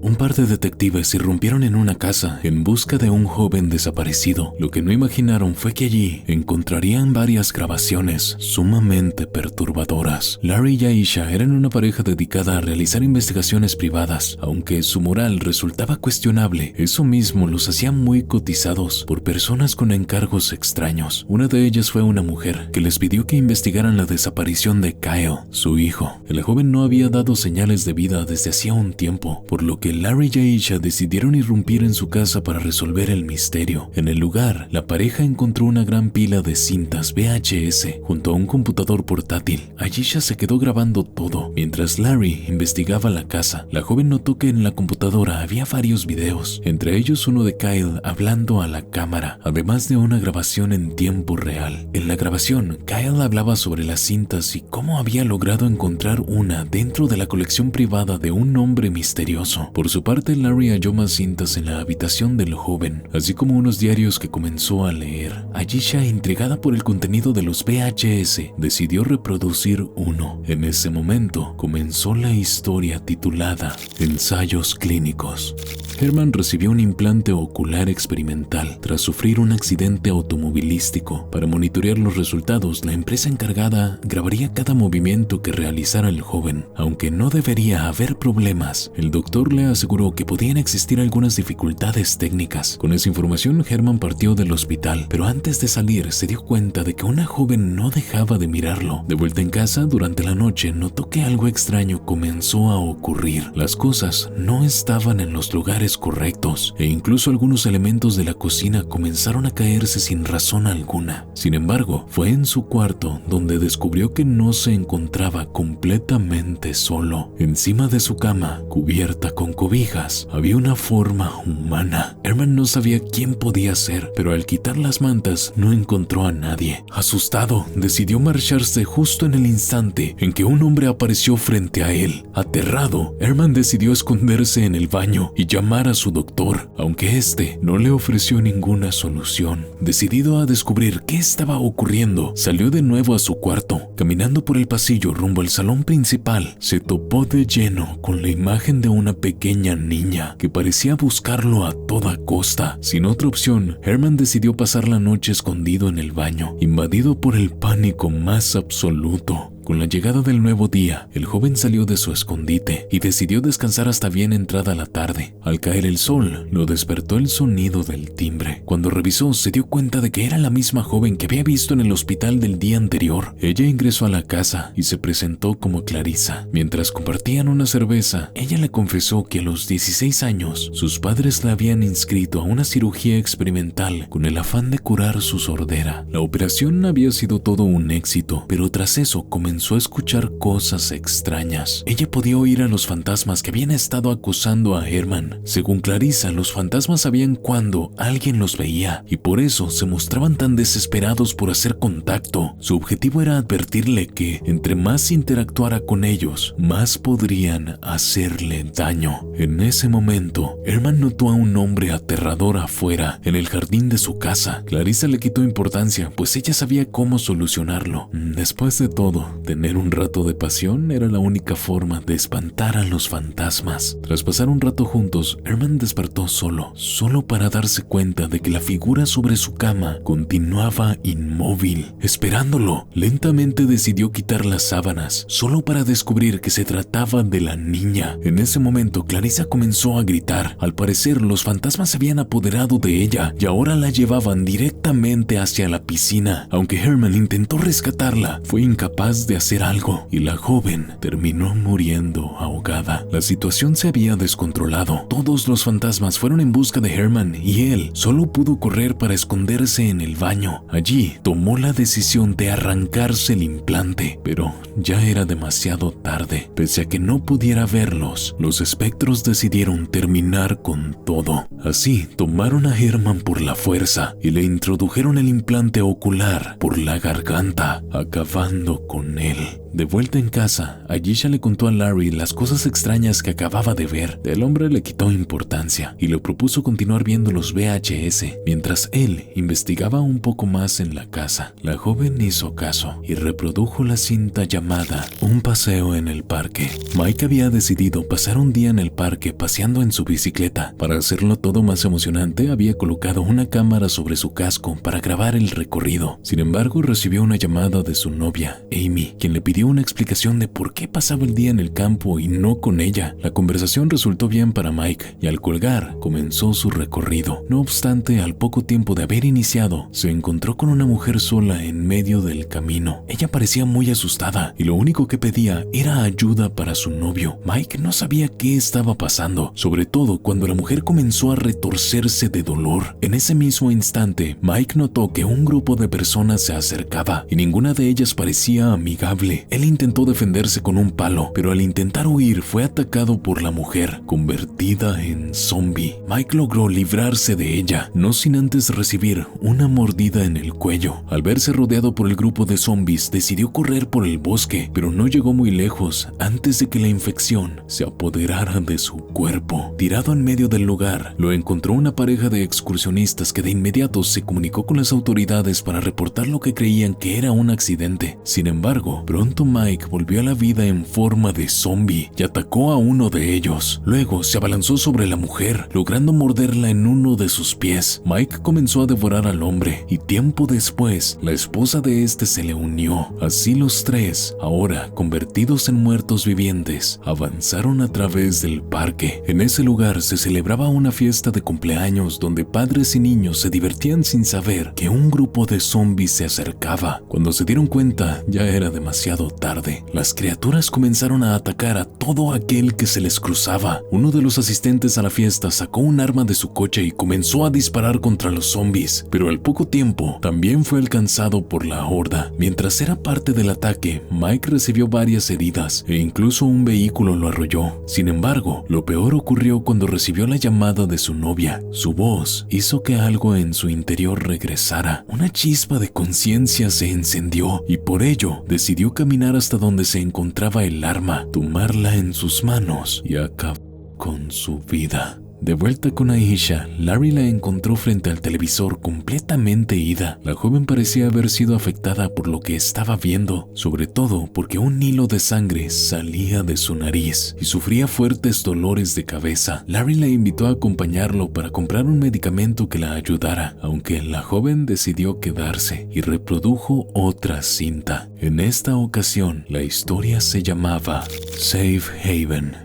Un par de detectives irrumpieron en una casa en busca de un joven desaparecido. Lo que no imaginaron fue que allí encontrarían varias grabaciones sumamente perturbadoras. Larry y Aisha eran una pareja dedicada a realizar investigaciones privadas. Aunque su moral resultaba cuestionable, eso mismo los hacía muy cotizados por personas con encargos extraños. Una de ellas fue una mujer que les pidió que investigaran la desaparición de Kyle, su hijo. El joven no había dado señales de vida desde hacía un tiempo, por lo que Larry y Aisha decidieron irrumpir en su casa para resolver el misterio. En el lugar, la pareja encontró una gran pila de cintas VHS junto a un computador portátil. Aisha se quedó grabando todo. Mientras Larry investigaba la casa, la joven notó que en la computadora había varios videos, entre ellos uno de Kyle hablando a la cámara, además de una grabación en tiempo real. En la grabación, Kyle hablaba sobre las cintas y cómo había logrado encontrar una dentro de la colección privada de un hombre misterioso. Por su parte, Larry halló más cintas en la habitación del joven, así como unos diarios que comenzó a leer. Aisha, intrigada por el contenido de los VHS, decidió reproducir uno. En ese momento, comenzó la historia titulada Ensayos Clínicos. Herman recibió un implante ocular experimental tras sufrir un accidente automovilístico. Para monitorear los resultados, la empresa encargada grabaría cada movimiento que realizara el joven. Aunque no debería haber problemas, el doctor le aseguró que podían existir algunas dificultades técnicas. Con esa información, Herman partió del hospital, pero antes de salir se dio cuenta de que una joven no dejaba de mirarlo. De vuelta en casa, durante la noche, notó que algo extraño comenzó a ocurrir. Las cosas no estaban en los lugares correctos e incluso algunos elementos de la cocina comenzaron a caerse sin razón alguna. Sin embargo, fue en su cuarto donde descubrió que no se encontraba completamente solo. Encima de su cama, cubierta con cobijas, había una forma humana. Herman no sabía quién podía ser, pero al quitar las mantas no encontró a nadie. Asustado, decidió marcharse justo en el instante en que un hombre apareció frente a él. Aterrado, Herman decidió esconderse en el baño y llamar a su doctor, aunque este no le ofreció ninguna solución. Decidido a descubrir qué estaba ocurriendo, salió de nuevo a su cuarto. Caminando por el pasillo rumbo al salón principal, se topó de lleno con la imagen de una pequeña niña que parecía buscarlo a toda costa. Sin otra opción, Herman decidió pasar la noche escondido en el baño, invadido por el pánico más absoluto. Con la llegada del nuevo día, el joven salió de su escondite y decidió descansar hasta bien entrada la tarde. Al caer el sol, lo despertó el sonido del timbre. Cuando revisó, se dio cuenta de que era la misma joven que había visto en el hospital del día anterior. Ella ingresó a la casa y se presentó como Clarissa. Mientras compartían una cerveza, ella le confesó que a los 16 años, sus padres la habían inscrito a una cirugía experimental con el afán de curar su sordera. La operación había sido todo un éxito, pero tras eso comenzó a escuchar cosas extrañas. Ella podía oír a los fantasmas que habían estado acosando a Herman. Según Clarissa, los fantasmas sabían cuando alguien los veía y por eso se mostraban tan desesperados por hacer contacto. Su objetivo era advertirle que, entre más interactuara con ellos, más podrían hacerle daño. En ese momento, Herman notó a un hombre aterrador afuera, en el jardín de su casa. Clarissa le quitó importancia, pues ella sabía cómo solucionarlo. Después de todo, tener un rato de pasión era la única forma de espantar a los fantasmas. Tras pasar un rato juntos, Herman despertó solo para darse cuenta de que la figura sobre su cama continuaba inmóvil, esperándolo. Lentamente decidió quitar las sábanas, solo para descubrir que se trataba de la niña. En ese momento, Clarissa comenzó a gritar. Al parecer, los fantasmas se habían apoderado de ella y ahora la llevaban directamente hacia la piscina. Aunque Herman intentó rescatarla, fue incapaz de hacer algo y la joven terminó muriendo ahogada. La situación se había descontrolado. Todos los fantasmas fueron en busca de Herman y él solo pudo correr para esconderse en el baño. Allí tomó la decisión de arrancarse el implante, pero ya era demasiado tarde. Pese a que no pudiera verlos, los espectros decidieron terminar con todo. Así, tomaron a Herman por la fuerza y le introdujeron el implante ocular por la garganta, acabando con él. De vuelta en casa, Ayesha le contó a Larry las cosas extrañas que acababa de ver. El hombre le quitó importancia y le propuso continuar viendo los VHS mientras él investigaba un poco más en la casa. La joven hizo caso y reprodujo la cinta llamada Un paseo en el parque. Mike había decidido pasar un día en el parque paseando en su bicicleta. Para hacerlo todo más emocionante, había colocado una cámara sobre su casco para grabar el recorrido. Sin embargo, recibió una llamada de su novia, Amy, quien le pidió una explicación de por qué pasaba el día en el campo y no con ella. La conversación resultó bien para Mike y al colgar comenzó su recorrido. No obstante, al poco tiempo de haber iniciado, se encontró con una mujer sola en medio del camino. Ella parecía muy asustada y lo único que pedía era ayuda para su novio. Mike no sabía qué estaba pasando, sobre todo cuando la mujer comenzó a retorcerse de dolor. En ese mismo instante, Mike notó que un grupo de personas se acercaba y ninguna de ellas parecía amigable. Él intentó defenderse con un palo, pero al intentar huir fue atacado por la mujer, convertida en zombie. Mike logró librarse de ella, no sin antes recibir una mordida en el cuello. Al verse rodeado por el grupo de zombies, decidió correr por el bosque, pero no llegó muy lejos antes de que la infección se apoderara de su cuerpo. Tirado en medio del lugar, lo encontró una pareja de excursionistas que de inmediato se comunicó con las autoridades para reportar lo que creían que era un accidente. Sin embargo, pronto Mike volvió a la vida en forma de zombie y atacó a uno de ellos. Luego se abalanzó sobre la mujer, logrando morderla en uno de sus pies. Mike comenzó a devorar al hombre y tiempo después, la esposa de este se le unió. Así los tres, ahora convertidos en muertos vivientes, avanzaron a través del parque. En ese lugar se celebraba una fiesta de cumpleaños donde padres y niños se divertían sin saber que un grupo de zombies se acercaba. Cuando se dieron cuenta, ya era demasiado tarde. Las criaturas comenzaron a atacar a todo aquel que se les cruzaba. Uno de los asistentes a la fiesta sacó un arma de su coche y comenzó a disparar contra los zombies, pero al poco tiempo también fue alcanzado por la horda. Mientras era parte del ataque, Mike recibió varias heridas e incluso un vehículo lo arrolló. Sin embargo, lo peor ocurrió cuando recibió la llamada de su novia. Su voz hizo que algo en su interior regresara. Una chispa de conciencia se encendió y por ello decidió caminar hasta donde se encontraba el arma, tomarla en sus manos y acabar con su vida. De vuelta con Ayesha, Larry la encontró frente al televisor completamente ida. La joven parecía haber sido afectada por lo que estaba viendo, sobre todo porque un hilo de sangre salía de su nariz y sufría fuertes dolores de cabeza. Larry la invitó a acompañarlo para comprar un medicamento que la ayudara, aunque la joven decidió quedarse y reprodujo otra cinta. En esta ocasión, la historia se llamaba Safe Haven.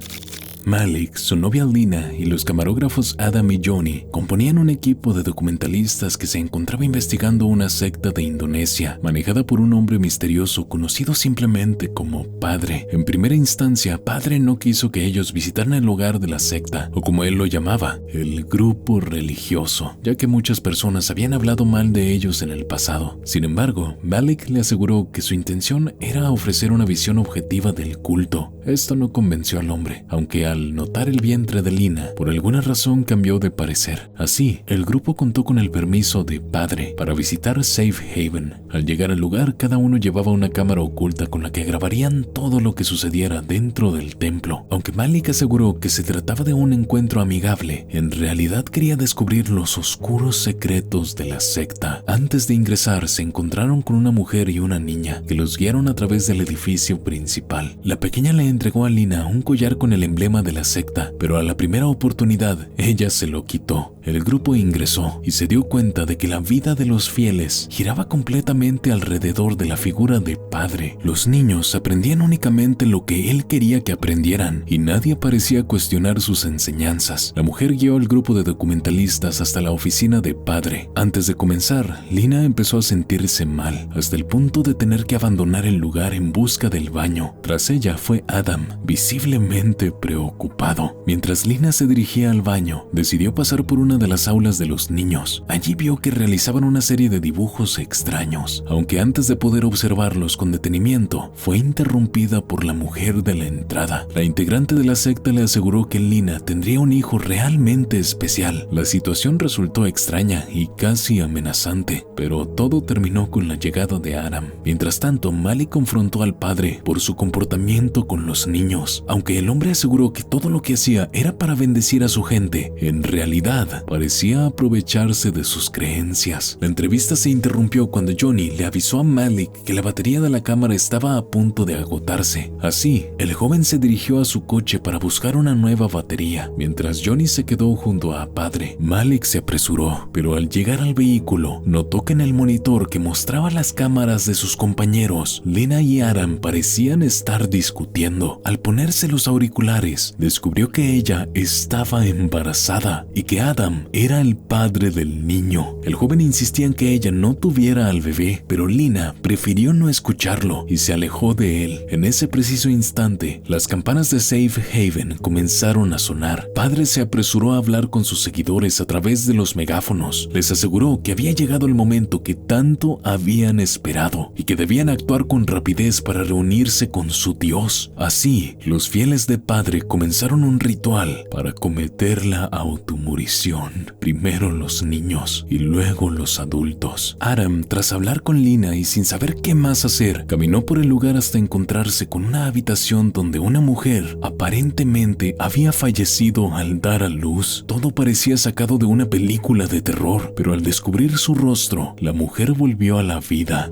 Malik, su novia Lina y los camarógrafos Adam y Johnny componían un equipo de documentalistas que se encontraba investigando una secta de Indonesia manejada por un hombre misterioso conocido simplemente como Padre. En primera instancia, Padre no quiso que ellos visitaran el hogar de la secta, o como él lo llamaba, el grupo religioso, ya que muchas personas habían hablado mal de ellos en el pasado. Sin embargo, Malik le aseguró que su intención era ofrecer una visión objetiva del culto. Esto no convenció al hombre, aunque al notar el vientre de Lina, por alguna razón cambió de parecer. Así, el grupo contó con el permiso de Padre para visitar Safe Haven. Al llegar al lugar, cada uno llevaba una cámara oculta con la que grabarían todo lo que sucediera dentro del templo. Aunque Malik aseguró que se trataba de un encuentro amigable, en realidad quería descubrir los oscuros secretos de la secta. Antes de ingresar, se encontraron con una mujer y una niña que los guiaron a través del edificio principal. La pequeña le entregó a Lina un collar con el emblema de la secta, pero a la primera oportunidad ella se lo quitó. El grupo ingresó y se dio cuenta de que la vida de los fieles giraba completamente alrededor de la figura de Padre. Los niños aprendían únicamente lo que él quería que aprendieran y nadie parecía cuestionar sus enseñanzas. La mujer guió al grupo de documentalistas hasta la oficina de Padre. Antes de comenzar, Lina empezó a sentirse mal, hasta el punto de tener que abandonar el lugar en busca del baño. Tras ella fue Adam, visiblemente preocupado. Mientras Lina se dirigía al baño, decidió pasar por una una de las aulas de los niños. Allí vio que realizaban una serie de dibujos extraños, aunque antes de poder observarlos con detenimiento, fue interrumpida por la mujer de la entrada. La integrante de la secta le aseguró que Lina tendría un hijo realmente especial. La situación resultó extraña y casi amenazante, pero todo terminó con la llegada de Aram. Mientras tanto, Malik confrontó al padre por su comportamiento con los niños. Aunque el hombre aseguró que todo lo que hacía era para bendecir a su gente, en realidad parecía aprovecharse de sus creencias. La entrevista se interrumpió cuando Johnny le avisó a Malik que la batería de la cámara estaba a punto de agotarse. Así, el joven se dirigió a su coche para buscar una nueva batería. Mientras Johnny se quedó junto a padre, Malik se apresuró, pero al llegar al vehículo, notó que en el monitor que mostraba las cámaras de sus compañeros, Lina y Aram parecían estar discutiendo. Al ponerse los auriculares, descubrió que ella estaba embarazada y que Adam era el padre del niño. El joven insistía en que ella no tuviera al bebé, pero Lina prefirió no escucharlo y se alejó de él. En ese preciso instante, las campanas de Safe Haven comenzaron a sonar. Padre se apresuró a hablar con sus seguidores a través de los megáfonos. Les aseguró que había llegado el momento que tanto habían esperado y que debían actuar con rapidez para reunirse con su Dios. Así, los fieles de Padre comenzaron un ritual para cometer la automurición. Primero los niños y luego los adultos. Aram, tras hablar con Lina y sin saber qué más hacer, caminó por el lugar hasta encontrarse con una habitación donde una mujer aparentemente había fallecido al dar a luz. Todo parecía sacado de una película de terror, pero al descubrir su rostro, la mujer volvió a la vida.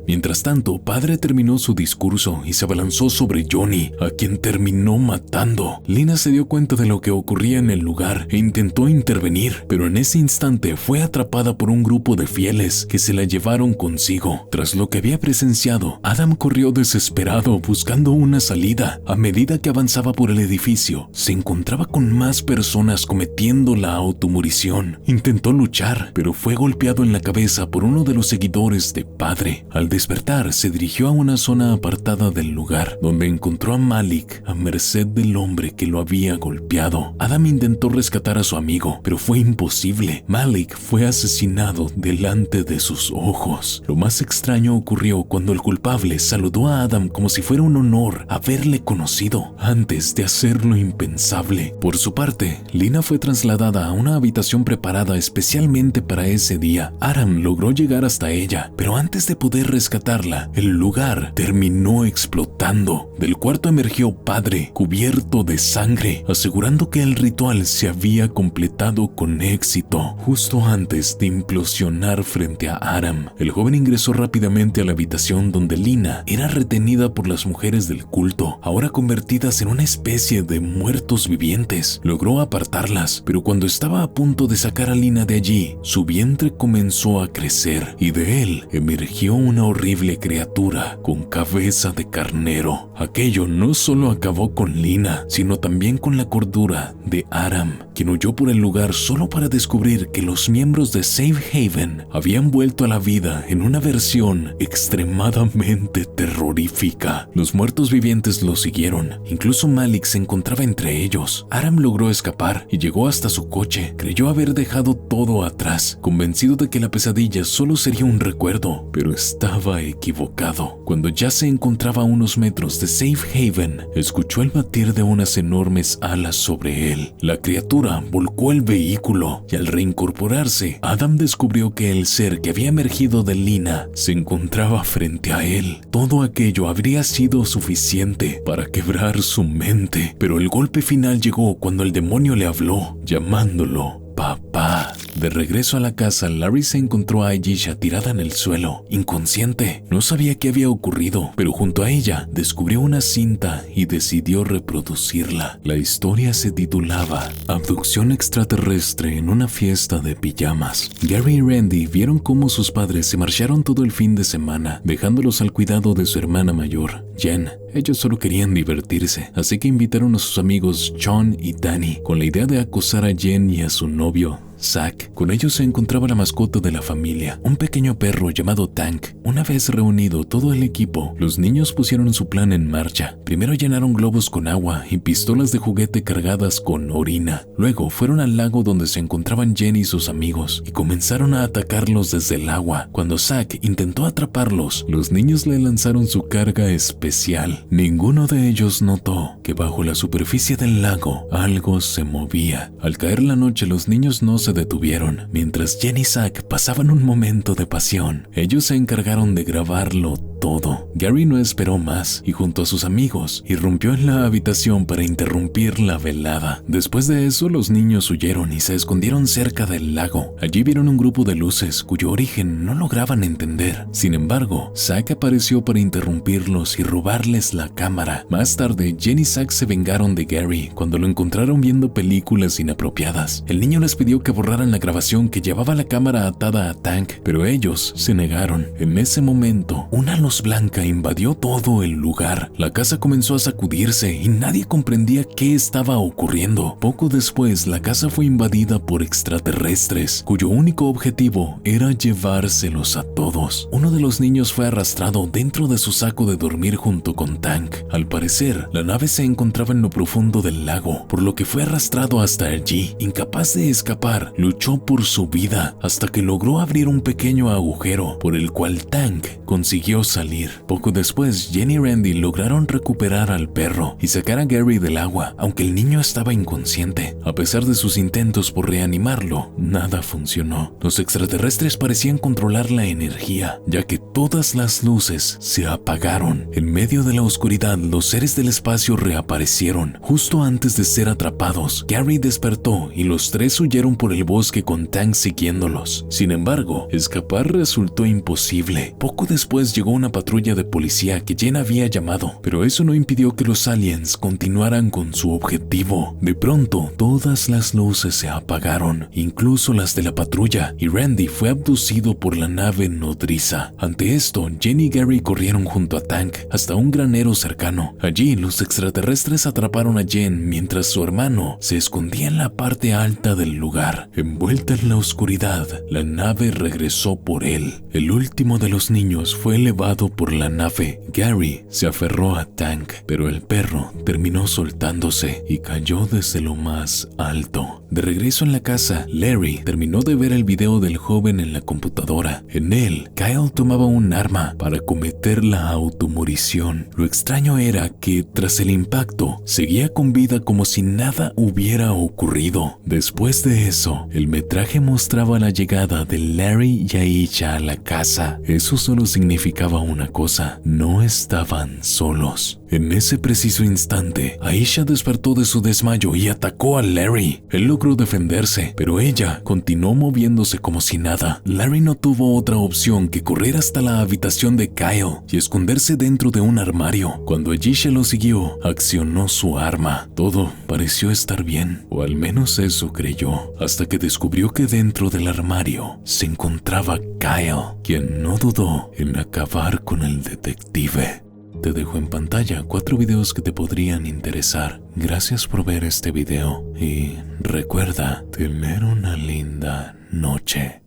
Mientras tanto, Padre terminó su discurso y se abalanzó sobre Johnny, a quien terminó matando. Lina se dio cuenta de lo que ocurría en el lugar e intentó intervenir, pero en ese instante fue atrapada por un grupo de fieles que se la llevaron consigo. Tras lo que había presenciado, Adam corrió desesperado buscando una salida. A medida que avanzaba por el edificio, se encontraba con más personas cometiendo la automurición. Intentó luchar, pero fue golpeado en la cabeza por uno de los seguidores de Padre. Al despertar, se dirigió a una zona apartada del lugar, donde encontró a Malik a merced del hombre que lo había golpeado. Adam intentó rescatar a su amigo, pero fue imposible. Malik fue asesinado delante de sus ojos. Lo más extraño ocurrió cuando el culpable saludó a Adam como si fuera un honor haberle conocido, antes de hacer lo impensable. Por su parte, Lina fue trasladada a una habitación preparada especialmente para ese día. Aram logró llegar hasta ella, pero antes de poder rescatarla, el lugar terminó explotando. Del cuarto emergió Padre, cubierto de sangre, asegurando que el ritual se había completado con éxito. Justo antes de implosionar frente a Aram, el joven ingresó rápidamente a la habitación donde Lina era retenida por las mujeres del culto, ahora convertidas en una especie de muertos vivientes. Logró apartarlas, pero cuando estaba a punto de sacar a Lina de allí, su vientre comenzó a crecer y de él emergió una horrible criatura con cabeza de carnero. Aquello no solo acabó con Lina, sino también con la cordura de Aram, quien huyó por el lugar solo para descubrir que los miembros de Safe Haven habían vuelto a la vida en una versión extremadamente terrorífica. Los muertos vivientes lo siguieron, incluso Malik se encontraba entre ellos. Aram logró escapar y llegó hasta su coche. Creyó haber dejado todo atrás, convencido de que la pesadilla solo sería un recuerdo, pero estaba equivocado. Cuando ya se encontraba a unos metros de Safe Haven, escuchó el batir de unas enormes alas sobre él. La criatura volcó el vehículo y al reincorporarse, Adam descubrió que el ser que había emergido de Lina se encontraba frente a él. Todo aquello habría sido suficiente para quebrar su mente, pero el golpe final llegó cuando el demonio le habló, llamándolo papá. De regreso a la casa, Larry se encontró a Ayesha tirada en el suelo, inconsciente. No sabía qué había ocurrido, pero junto a ella descubrió una cinta y decidió reproducirla. La historia se titulaba Abducción extraterrestre en una fiesta de pijamas. Gary y Randy vieron cómo sus padres se marcharon todo el fin de semana, dejándolos al cuidado de su hermana mayor, Jen. Ellos solo querían divertirse, así que invitaron a sus amigos John y Danny, con la idea de acosar a Jen y a su novio, Zack. Con ellos se encontraba la mascota de la familia, un pequeño perro llamado Tank. Una vez reunido todo el equipo, los niños pusieron su plan en marcha. Primero llenaron globos con agua y pistolas de juguete cargadas con orina. Luego fueron al lago donde se encontraban Jenny y sus amigos y comenzaron a atacarlos desde el agua. Cuando Zack intentó atraparlos, los niños le lanzaron su carga especial. Ninguno de ellos notó que bajo la superficie del lago algo se movía. Al caer la noche, los niños no se detuvieron. Mientras Jenny y Zack pasaban un momento de pasión, ellos se encargaron de grabarlo todo. Gary no esperó más y junto a sus amigos irrumpió en la habitación para interrumpir la velada. Después de eso, los niños huyeron y se escondieron cerca del lago. Allí vieron un grupo de luces cuyo origen no lograban entender. Sin embargo, Zack apareció para interrumpirlos y robarles la cámara. Más tarde, Jenny y Zack se vengaron de Gary cuando lo encontraron viendo películas inapropiadas. El niño les pidió que borraran la grabación que llevaba la cámara atada a Tank, pero ellos se negaron. En ese momento, una luz blanca invadió todo el lugar. La casa comenzó a sacudirse y nadie comprendía qué estaba ocurriendo. Poco después, la casa fue invadida por extraterrestres, cuyo único objetivo era llevárselos a todos. Uno de los niños fue arrastrado dentro de su saco de dormir junto con Tank. Al parecer, la nave se encontraba en lo profundo del lago, por lo que fue arrastrado hasta allí. Incapaz de escapar, luchó por su vida hasta que logró abrir un pequeño agujero por el cual Tank consiguió salir. Poco después, Jenny y Randy lograron recuperar al perro y sacar a Gary del agua, aunque el niño estaba inconsciente. A pesar de sus intentos por reanimarlo, nada funcionó. Los extraterrestres parecían controlar la energía, ya que todas las luces se apagaron. En medio de la oscuridad, los seres del espacio reaparecieron. Justo antes de ser atrapados, Gary despertó y los tres huyeron por el bosque con Tank siguiéndolos. Sin embargo, escapar resultó imposible. Poco después llegó una patrulla de policía que Jen había llamado, pero eso no impidió que los aliens continuaran con su objetivo. De pronto, todas las luces se apagaron, incluso las de la patrulla, y Randy fue abducido por la nave nodriza. Ante esto, Jen y Gary corrieron junto a Tank hasta un granero cercano. Allí, los extraterrestres atraparon a Jen mientras su hermano se escondía en la parte alta del lugar. Envuelta en la oscuridad, la nave regresó por él. El último de los niños fue elevado por la nave. Gary se aferró a Tank, pero el perro terminó soltándose y cayó desde lo más alto. De regreso en la casa, Larry terminó de ver el video del joven en la computadora. En él, Kyle tomaba un arma para cometer la automorición. Lo extraño era que, tras el impacto, seguía con vida como si nada hubiera ocurrido. Después de eso, el metraje mostraba la llegada de Larry y Aisha a la casa. Eso solo significaba una cosa: no estaban solos. En ese preciso instante, Aisha despertó de su desmayo y atacó a Larry. Él logró defenderse, pero ella continuó moviéndose como si nada. Larry no tuvo otra opción que correr hasta la habitación de Kyle y esconderse dentro de un armario. Cuando Aisha lo siguió, accionó su arma. Todo pareció estar bien, o al menos eso creyó, hasta que descubrió que dentro del armario se encontraba Kyle, quien no dudó en acabar con el detective. Te dejo en pantalla 4 videos que te podrían interesar. Gracias por ver este video y recuerda tener una linda noche.